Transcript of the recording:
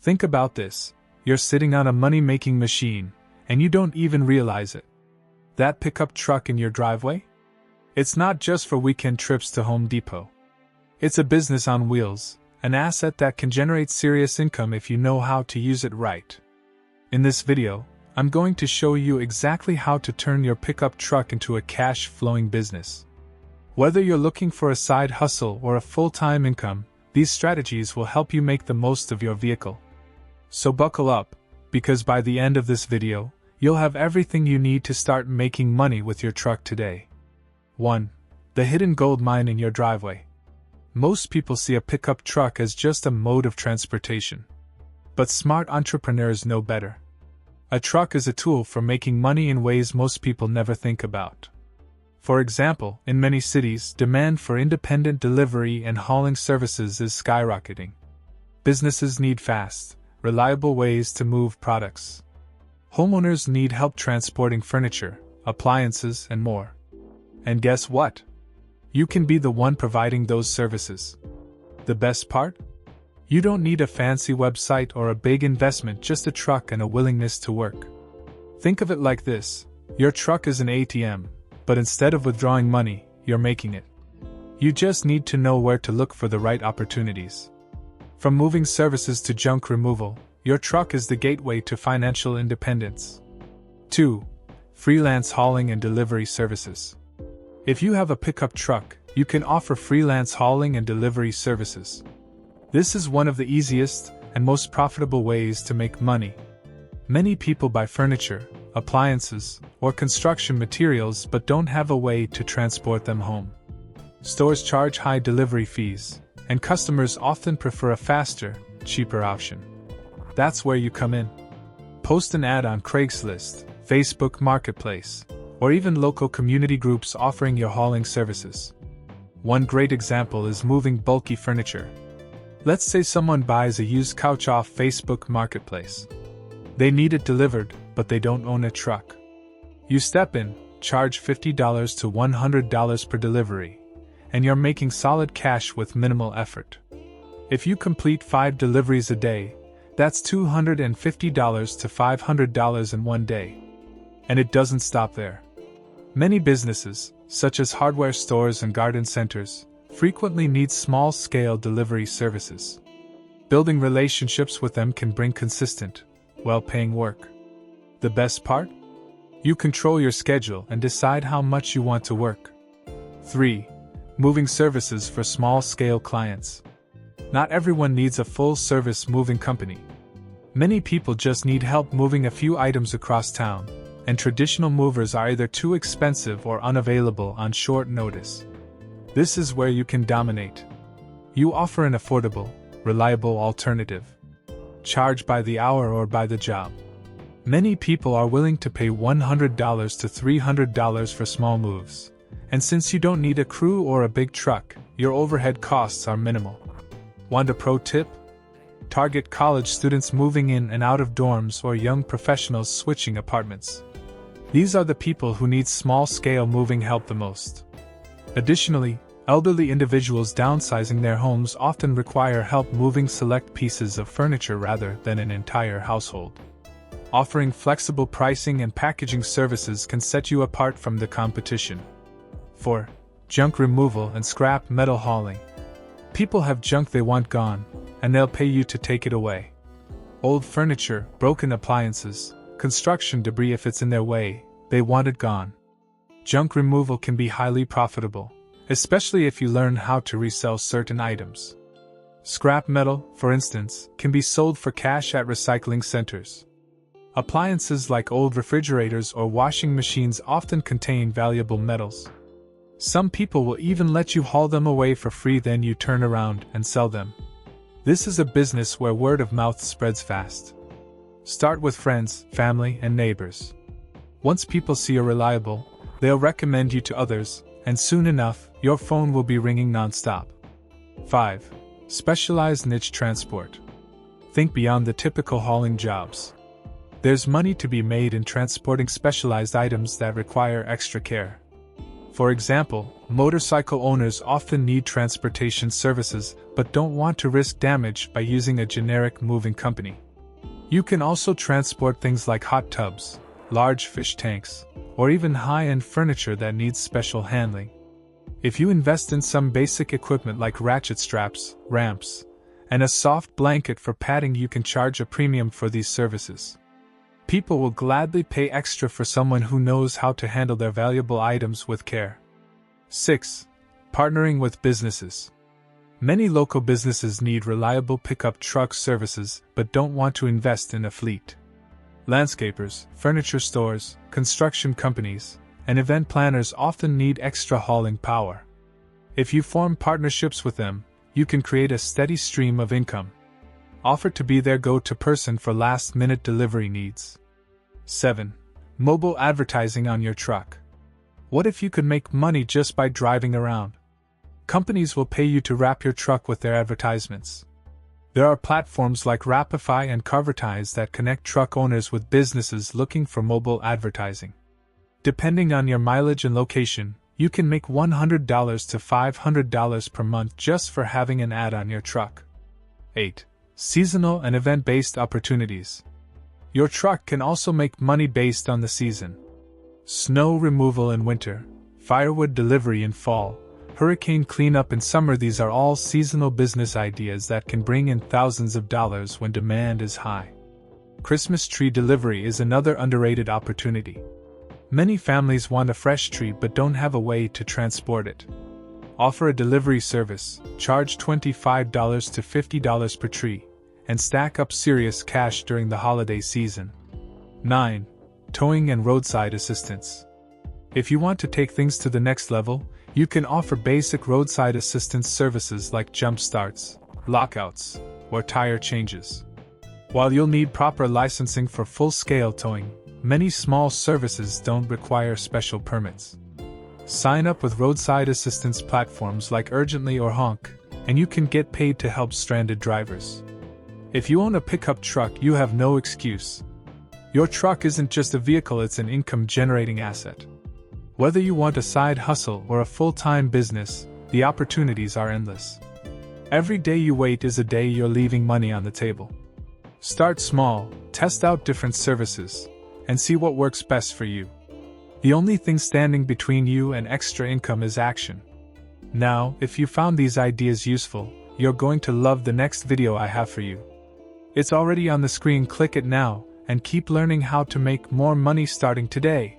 Think about this. You're sitting on a money-making machine, and you don't even realize it. That pickup truck in your driveway? It's not just for weekend trips to Home Depot. It's a business on wheels, an asset that can generate serious income if you know how to use it right. In this video, I'm going to show you exactly how to turn your pickup truck into a cash-flowing business. Whether you're looking for a side hustle or a full-time income, these strategies will help you make the most of your vehicle. So buckle up, because by the end of this video, you'll have everything you need to start making money with your truck today. 1. The hidden gold mine in your driveway. Most people see a pickup truck as just a mode of transportation. But smart entrepreneurs know better. A truck is a tool for making money in ways most people never think about. For example, in many cities, demand for independent delivery and hauling services is skyrocketing. Businesses need fast, reliable ways to move products. Homeowners need help transporting furniture, appliances, and more. And guess what? You can be the one providing those services. The best part? You don't need a fancy website or a big investment, just a truck and a willingness to work. Think of it like this: your truck is an ATM, but instead of withdrawing money, you're making it. You just need to know where to look for the right opportunities. From moving services to junk removal, your truck is the gateway to financial independence. 2. Freelance hauling and delivery services. If you have a pickup truck, you can offer freelance hauling and delivery services. This is one of the easiest and most profitable ways to make money. Many people buy furniture, appliances, or construction materials but don't have a way to transport them home. Stores charge high delivery fees, and customers often prefer a faster, cheaper option. That's where you come in. Post an ad on Craigslist, Facebook Marketplace, or even local community groups offering your hauling services. One great example is moving bulky furniture. Let's say someone buys a used couch off Facebook Marketplace. They need it delivered, but they don't own a truck. You step in, charge $50 to $100 per delivery, and you're making solid cash with minimal effort. If you complete 5 deliveries a day, that's $250 to $500 in one day. And it doesn't stop there. Many businesses, such as hardware stores and garden centers, frequently need small-scale delivery services. Building relationships with them can bring consistent, well-paying work. The best part? You control your schedule and decide how much you want to work. 3. Moving services for small-scale clients. Not everyone needs a full-service moving company. Many people just need help moving a few items across town, and traditional movers are either too expensive or unavailable on short notice. This is where you can dominate. You offer an affordable, reliable alternative. Charge by the hour or by the job. Many people are willing to pay $100 to $300 for small moves. And since you don't need a crew or a big truck, your overhead costs are minimal. Want a pro tip? Target college students moving in and out of dorms or young professionals switching apartments. These are the people who need small-scale moving help the most. Additionally, elderly individuals downsizing their homes often require help moving select pieces of furniture rather than an entire household. Offering flexible pricing and packaging services can set you apart from the competition. 4. Junk removal and scrap metal hauling. People have junk they want gone, and they'll pay you to take it away. Old furniture, broken appliances, construction debris, if it's in their way, they want it gone. Junk removal can be highly profitable, especially if you learn how to resell certain items. Scrap metal, for instance, can be sold for cash at recycling centers. Appliances like old refrigerators or washing machines often contain valuable metals. Some people will even let you haul them away for free, then you turn around and sell them. This is a business where word of mouth spreads fast. Start with friends, family, and neighbors. Once people see you're reliable, they'll recommend you to others, and soon enough, your phone will be ringing nonstop. 5. Specialized niche transport. Think beyond the typical hauling jobs. There's money to be made in transporting specialized items that require extra care. For example, motorcycle owners often need transportation services but don't want to risk damage by using a generic moving company. You can also transport things like hot tubs, large fish tanks, or even high-end furniture that needs special handling. If you invest in some basic equipment like ratchet straps, ramps, and a soft blanket for padding, you can charge a premium for these services. People will gladly pay extra for someone who knows how to handle their valuable items with care. 6. Partnering with businesses. Many local businesses need reliable pickup truck services but don't want to invest in a fleet. Landscapers, furniture stores, construction companies, and event planners often need extra hauling power. If you form partnerships with them, you can create a steady stream of income. Offer to be their go-to person for last-minute delivery needs. 7. Mobile advertising on your truck. What if you could make money just by driving around? Companies will pay you to wrap your truck with their advertisements. There are platforms like Rapify and Carvertise that connect truck owners with businesses looking for mobile advertising. Depending on your mileage and location, you can make $100 to $500 per month just for having an ad on your truck. 8. Seasonal and event-based opportunities. Your truck can also make money based on the season. Snow removal in winter, firewood delivery in fall, hurricane cleanup in summer. These are all seasonal business ideas that can bring in thousands of dollars when demand is high. Christmas tree delivery is another underrated opportunity. Many families want a fresh tree but don't have a way to transport it. Offer a delivery service, charge $25 to $50 per tree, and stack up serious cash during the holiday season. 9. Towing and roadside assistance. If you want to take things to the next level, you can offer basic roadside assistance services like jump starts, lockouts, or tire changes. While you'll need proper licensing for full-scale towing, many small services don't require special permits. Sign up with roadside assistance platforms like Urgently or Honk, and you can get paid to help stranded drivers. If you own a pickup truck, you have no excuse. Your truck isn't just a vehicle, it's an income-generating asset. Whether you want a side hustle or a full-time business, the opportunities are endless. Every day you wait is a day you're leaving money on the table. Start small, test out different services, and see what works best for you. The only thing standing between you and extra income is action. Now, if you found these ideas useful, you're going to love the next video I have for you. It's already on the screen. Click it now, and keep learning how to make more money starting today.